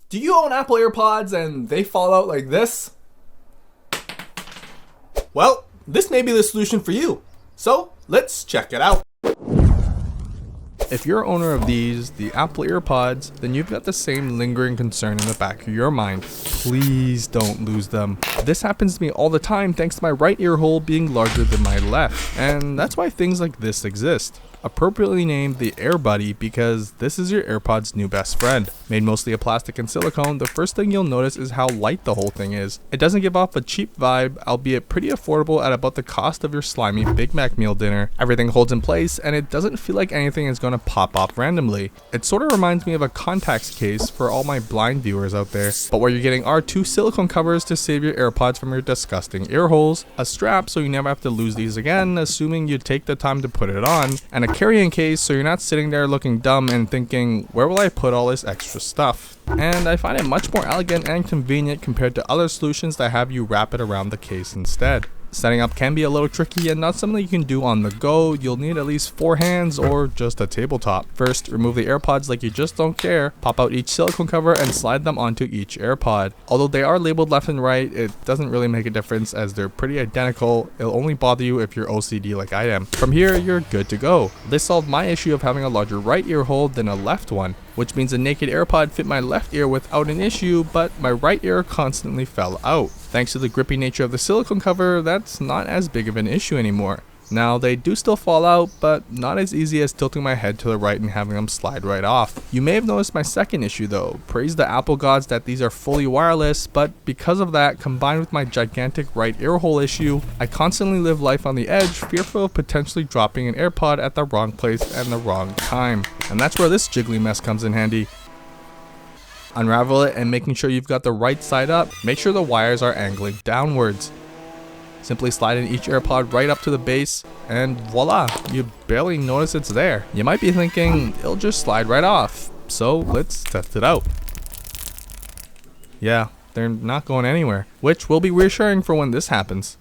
Do you own Apple AirPods and they fall out like this? Well, this may be the solution for you. So, let's check it out. If you're an owner of these, the Apple AirPods, then you've got the same lingering concern in the back of your mind. Please don't lose them. This happens to me all the time thanks to my right ear hole being larger than my left. And that's why things like this exist. Appropriately named the AirBuddy because this is your AirPod's new best friend. Made mostly of plastic and silicone, the first thing you'll notice is how light the whole thing is. It doesn't give off a cheap vibe, albeit pretty affordable at about the cost of your slimy Big Mac meal dinner. Everything holds in place and it doesn't feel like anything is going to pop off randomly. It sort of reminds me of a contacts case for all my blind viewers out there. But what you're getting are two silicone covers to save your AirPods from your disgusting ear holes, a strap so you never have to lose these again, assuming you take the time to put it on, and a carrying case so you're not sitting there looking dumb and thinking, where will I put all this extra stuff? And I find it much more elegant and convenient compared to other solutions that have you wrap it around the case instead. Setting up can be a little tricky and not something you can do on the go. You'll need at least 4 hands or just a tabletop. First, remove the AirPods like you just don't care. Pop out each silicone cover and slide them onto each AirPod. Although they are labeled left and right, it doesn't really make a difference as they're pretty identical. It'll only bother you if you're OCD like I am. From here, you're good to go. This solved my issue of having a larger right ear hole than a left one, which means a naked AirPod fit my left ear without an issue, but my right ear constantly fell out. Thanks to the grippy nature of the silicone cover, that's not as big of an issue anymore. Now, they do still fall out, but not as easy as tilting my head to the right and having them slide right off. You may have noticed my second issue though. Praise the Apple gods that these are fully wireless, but because of that, combined with my gigantic right ear hole issue, I constantly live life on the edge, fearful of potentially dropping an AirPod at the wrong place and the wrong time. And that's where this jiggly mess comes in handy. Unravel it and making sure you've got the right side up, make sure the wires are angling downwards. Simply slide in each AirPod right up to the base and voila, you barely notice it's there. You might be thinking, it'll just slide right off. So let's test it out. Yeah, they're not going anywhere, which will be reassuring for when this happens.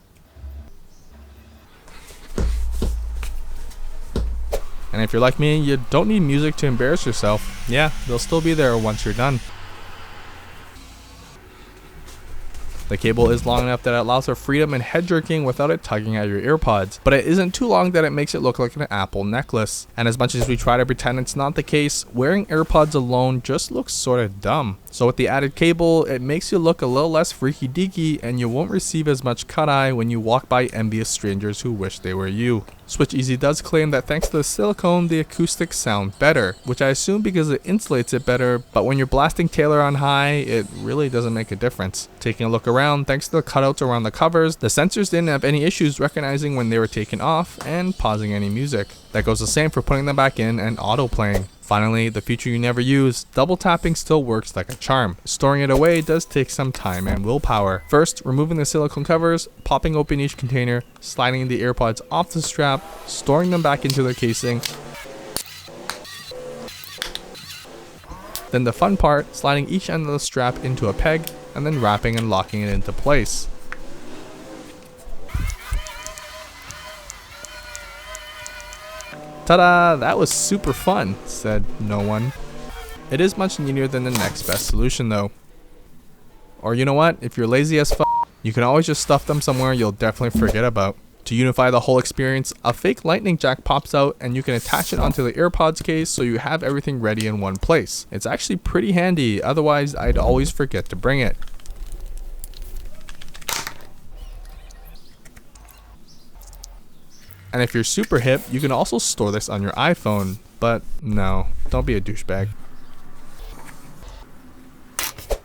And if you're like me, you don't need music to embarrass yourself. Yeah, they'll still be there once you're done. The cable is long enough that it allows for freedom and head jerking without it tugging at your earpods, but it isn't too long that it makes it look like an Apple necklace. And as much as we try to pretend it's not the case, wearing AirPods alone just looks sorta dumb. So with the added cable, it makes you look a little less freaky deaky and you won't receive as much cut-eye when you walk by envious strangers who wish they were you. SwitchEasy does claim that thanks to the silicone, the acoustics sound better, which I assume because it insulates it better, but when you're blasting Taylor on high, it really doesn't make a difference. Taking a look around, thanks to the cutouts around the covers, the sensors didn't have any issues recognizing when they were taken off and pausing any music. That goes the same for putting them back in and auto playing. Finally, the feature you never use, double tapping still works like a charm. Storing it away does take some time and willpower. First, removing the silicone covers, popping open each container, sliding the AirPods off the strap, storing them back into their casing. Then the fun part, sliding each end of the strap into a peg and then wrapping and locking it into place. Ta-da! That was super fun, said no one. It is much neater than the next best solution though. Or you know what? If you're lazy as fuck, you can always just stuff them somewhere you'll definitely forget about. To unify the whole experience, a fake lightning jack pops out and you can attach it onto the AirPods case so you have everything ready in one place. It's actually pretty handy, otherwise I'd always forget to bring it. And if you're super hip, you can also store this on your iPhone, but no, don't be a douchebag.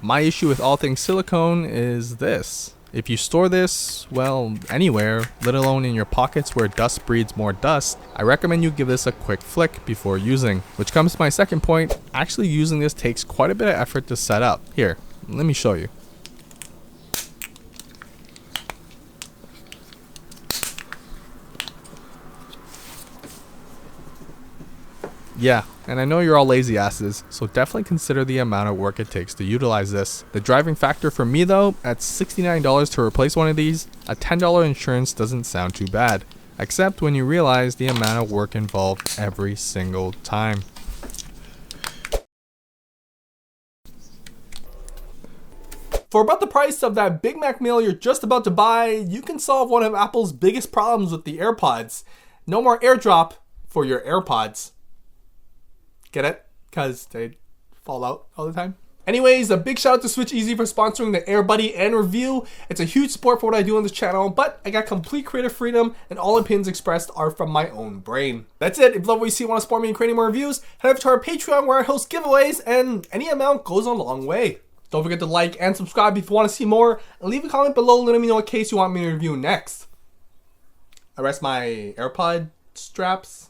My issue with all things silicone is this. If you store this, well, anywhere, let alone in your pockets where dust breeds more dust, I recommend you give this a quick flick before using. Which comes to my second point, actually using this takes quite a bit of effort to set up. Here, let me show you. Yeah, and I know you're all lazy asses, so definitely consider the amount of work it takes to utilize this. The driving factor for me though, at $69 to replace one of these, a $10 insurance doesn't sound too bad, except when you realize the amount of work involved every single time. For about the price of that Big Mac meal you're just about to buy, you can solve one of Apple's biggest problems with the AirPods. No more airdrop for your AirPods. Get it? Because they fall out all the time. Anyways, a big shout out to SwitchEasy for sponsoring the AirBuddy and review. It's a huge support for what I do on this channel, but I got complete creative freedom and all opinions expressed are from my own brain. That's it. If you love what you see and want to support me in creating more reviews, head over to our Patreon where I host giveaways and any amount goes a long way. Don't forget to like and subscribe if you want to see more, and leave a comment below letting me know what case you want me to review next. I rest my AirPod straps.